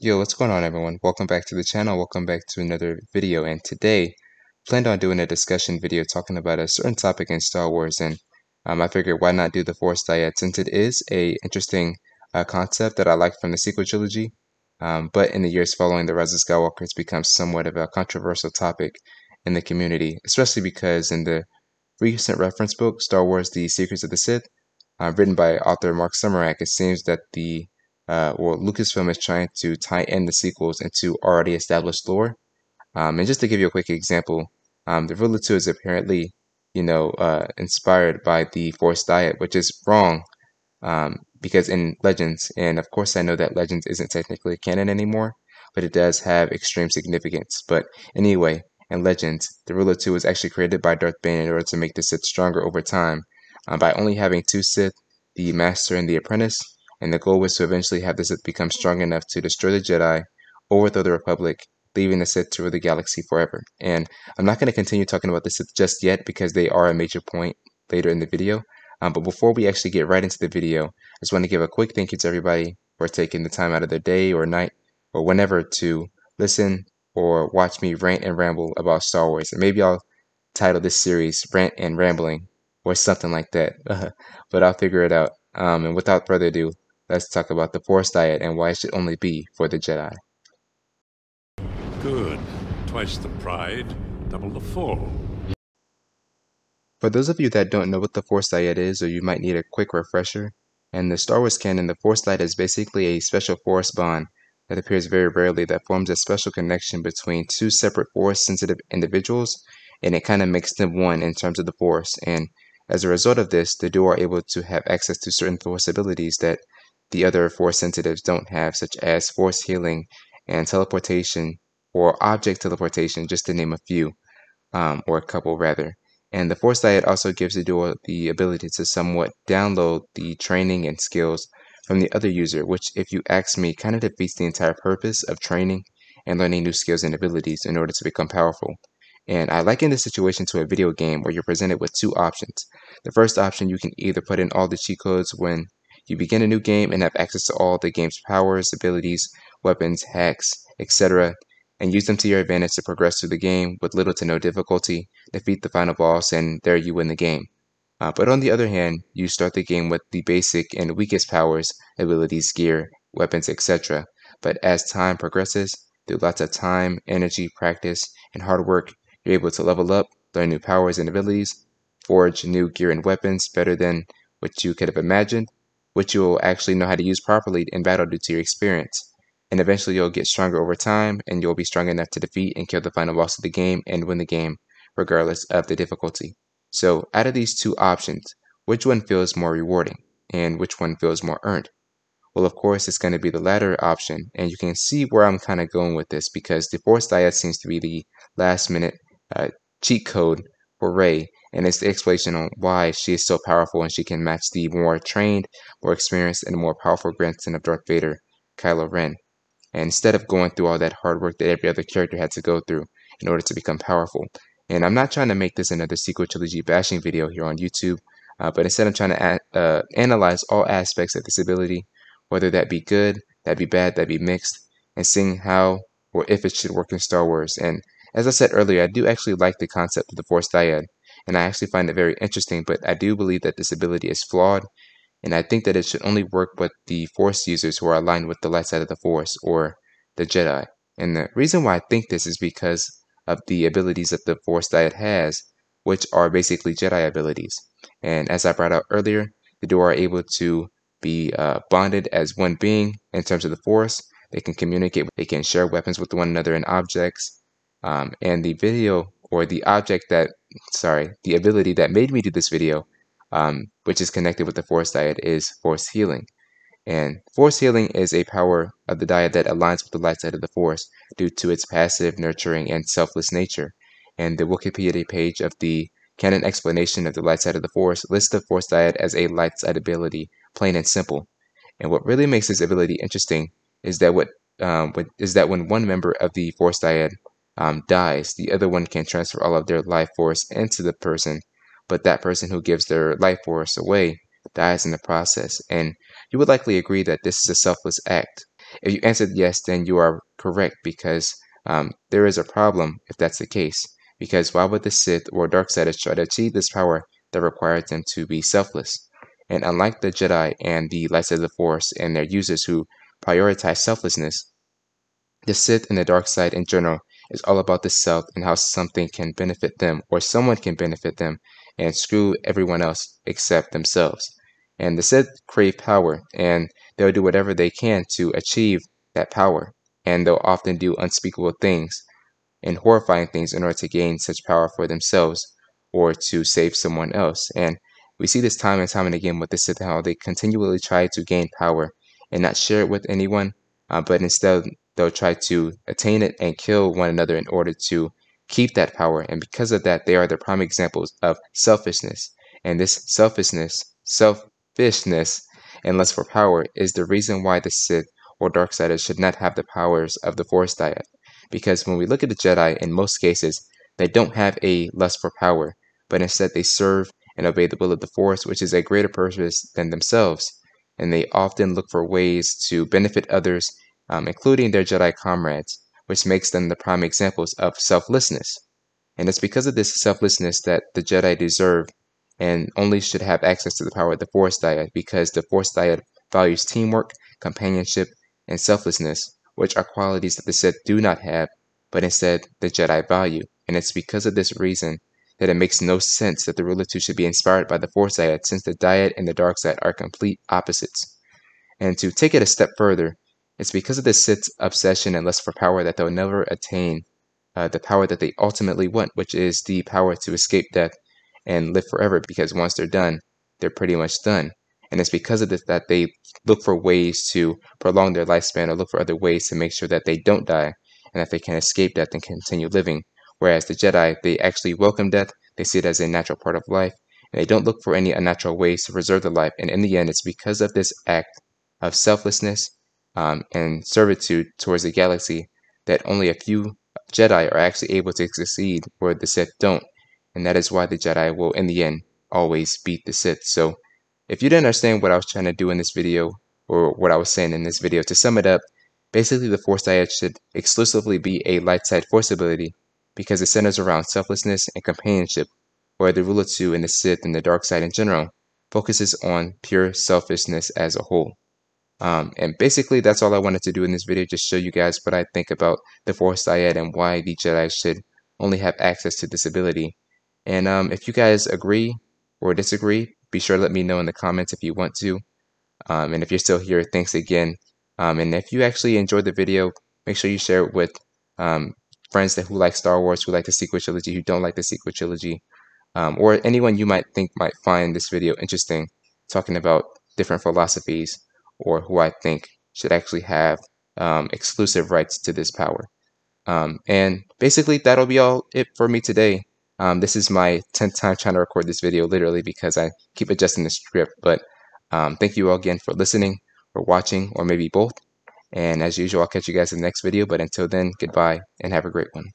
Yo, what's going on everyone? Welcome back to the channel, welcome back to another video, and today I planned on doing a discussion video talking about a certain topic in Star Wars, and I figured why not do the Force Dyad since it is a interesting concept that I like from the sequel trilogy, but in the years following the Rise of Skywalker it's become somewhat of a controversial topic in the community, especially because in the recent reference book, Star Wars The Secrets of the Sith, written by author Mark Sumerak, it seems that Lucasfilm is trying to tie in the sequels into already established lore. And just to give you a quick example, the Ruler 2 is apparently, inspired by the Force Dyad, which is wrong, because in Legends, and of course I know that Legends isn't technically canon anymore, but it does have extreme significance. But anyway, in Legends, the Ruler 2 was actually created by Darth Bane in order to make the Sith stronger over time, by only having two Sith, the Master and the Apprentice, and the goal was to eventually have the Sith become strong enough to destroy the Jedi, overthrow the Republic, leaving the Sith to rule the galaxy forever. And I'm not going to continue talking about the Sith just yet because they are a major point later in the video. But before we actually get right into the video, I just want to give a quick thank you to everybody for taking the time out of their day or night or whenever to listen or watch me rant and ramble about Star Wars. And maybe I'll title this series Rant and Rambling or something like that. But I'll figure it out. And without further ado, let's talk about the Force Dyad and why it should only be for the Jedi. Good. Twice the pride, double the fall. For those of you that don't know what the Force Dyad is, or you might need a quick refresher, in the Star Wars canon, the Force Dyad is basically a special Force bond that appears very rarely that forms a special connection between two separate Force-sensitive individuals, and it kind of makes them one in terms of the Force. And as a result of this, the duo are able to have access to certain Force abilities that the other Force sensitives don't have, such as Force healing and teleportation, or object teleportation, just to name a few, or a couple rather. And the Force Dyad also gives the duo the ability to somewhat download the training and skills from the other user, which, if you ask me, kind of defeats the entire purpose of training and learning new skills and abilities in order to become powerful. And I liken this situation to a video game where you're presented with two options. The first option, you can either put in all the cheat codes when you begin a new game and have access to all the game's powers, abilities, weapons, hacks, etc., and use them to your advantage to progress through the game with little to no difficulty, defeat the final boss, and there you win the game. But on the other hand, you start the game with the basic and weakest powers, abilities, gear, weapons, etc. But as time progresses, through lots of time, energy, practice, and hard work, you're able to level up, learn new powers and abilities, forge new gear and weapons better than what you could have imagined, which you'll actually know how to use properly in battle due to your experience. And eventually you'll get stronger over time, and you'll be strong enough to defeat and kill the final boss of the game and win the game, regardless of the difficulty. So out of these two options, which one feels more rewarding, and which one feels more earned? Well, of course, it's going to be the latter option, and you can see where I'm kind of going with this, because the Force Dyad seems to be the last-minute cheat code for Rey, and it's the explanation on why she is so powerful and she can match the more trained, more experienced, and more powerful grandson of Darth Vader, Kylo Ren. And instead of going through all that hard work that every other character had to go through in order to become powerful. And I'm not trying to make this another sequel trilogy bashing video here on YouTube, but instead I'm trying to analyze all aspects of this ability, whether that be good, that be bad, that be mixed, and seeing how or if it should work in Star Wars. And as I said earlier, I do actually like the concept of the Force Dyad, and I actually find it very interesting, but I do believe that this ability is flawed, and I think that it should only work with the Force users who are aligned with the light side of the Force, or the Jedi. And the reason why I think this is because of the abilities that the Force Dyad has, which are basically Jedi abilities. And as I brought out earlier, the duo are able to be bonded as one being in terms of the Force. They can communicate, they can share weapons with one another and objects. And the the ability that made me do this video, which is connected with the Force Dyad, is Force Healing. And Force Healing is a power of the Dyad that aligns with the light side of the Force due to its passive, nurturing, and selfless nature. And the Wikipedia page of the canon explanation of the light side of the Force lists the Force Dyad as a light side ability, plain and simple. And what really makes this ability interesting is that when one member of the Force Dyad dies, the other one can transfer all of their life force into the person, but that person who gives their life force away dies in the process. And you would likely agree that this is a selfless act. If you answered yes, then you are correct because there is a problem if that's the case. Because why would the Sith or Darksiders try to achieve this power that requires them to be selfless? And unlike the Jedi and the Lights of the Force and their users who prioritize selflessness, the Sith and the dark side in general is all about the self and how something can benefit them or someone can benefit them and screw everyone else except themselves. And the Sith crave power and they'll do whatever they can to achieve that power. And they'll often do unspeakable things and horrifying things in order to gain such power for themselves or to save someone else. And we see this time and time and again with the Sith, how they continually try to gain power and not share it with anyone, but instead they'll try to attain it and kill one another in order to keep that power. And because of that, they are the prime examples of selfishness. And this selfishness, and lust for power is the reason why the Sith or Darksiders should not have the powers of the Force Dyad. Because when we look at the Jedi, in most cases, they don't have a lust for power, but instead they serve and obey the will of the Force, which is a greater purpose than themselves. And they often look for ways to benefit others, including their Jedi comrades, which makes them the prime examples of selflessness. And it's because of this selflessness that the Jedi deserve and only should have access to the power of the Force Dyad, because the Force Dyad values teamwork, companionship, and selflessness, which are qualities that the Sith do not have, but instead the Jedi value. And it's because of this reason that it makes no sense that the ruler 2 should be inspired by the Force Dyad, since the Dyad and the dark side are complete opposites. And to take it a step further, it's because of the Sith's obsession and lust for power that they'll never attain the power that they ultimately want, which is the power to escape death and live forever, because once they're done, they're pretty much done. And it's because of this that they look for ways to prolong their lifespan or look for other ways to make sure that they don't die and that they can escape death and continue living. Whereas the Jedi, they actually welcome death, they see it as a natural part of life, and they don't look for any unnatural ways to preserve the life. And in the end, it's because of this act of selflessness and servitude towards the galaxy that only a few Jedi are actually able to succeed where the Sith don't. And that is why the Jedi will, in the end, always beat the Sith. So if you didn't understand what I was trying to do in this video, or what I was saying in this video, to sum it up, basically the Force Dyad should exclusively be a light side force ability because it centers around selflessness and companionship, where the Ruler 2 and the Sith and the dark side in general focuses on pure selfishness as a whole. And basically that's all I wanted to do in this video, just show you guys what I think about the Force Dyad and why the Jedi should only have access to this ability. And if you guys agree or disagree, be sure to let me know in the comments if you want to. And if you're still here, thanks again. And if you actually enjoyed the video, make sure you share it with friends who like Star Wars, who like the sequel trilogy, who don't like the sequel trilogy, or anyone you might think might find this video interesting, talking about different philosophies, or who I think should actually have exclusive rights to this power. And basically that'll be all it for me today. This is my 10th time trying to record this video, literally, because I keep adjusting the script. But thank you all again for listening, or watching, or maybe both. And as usual, I'll catch you guys in the next video. But until then, goodbye and have a great one.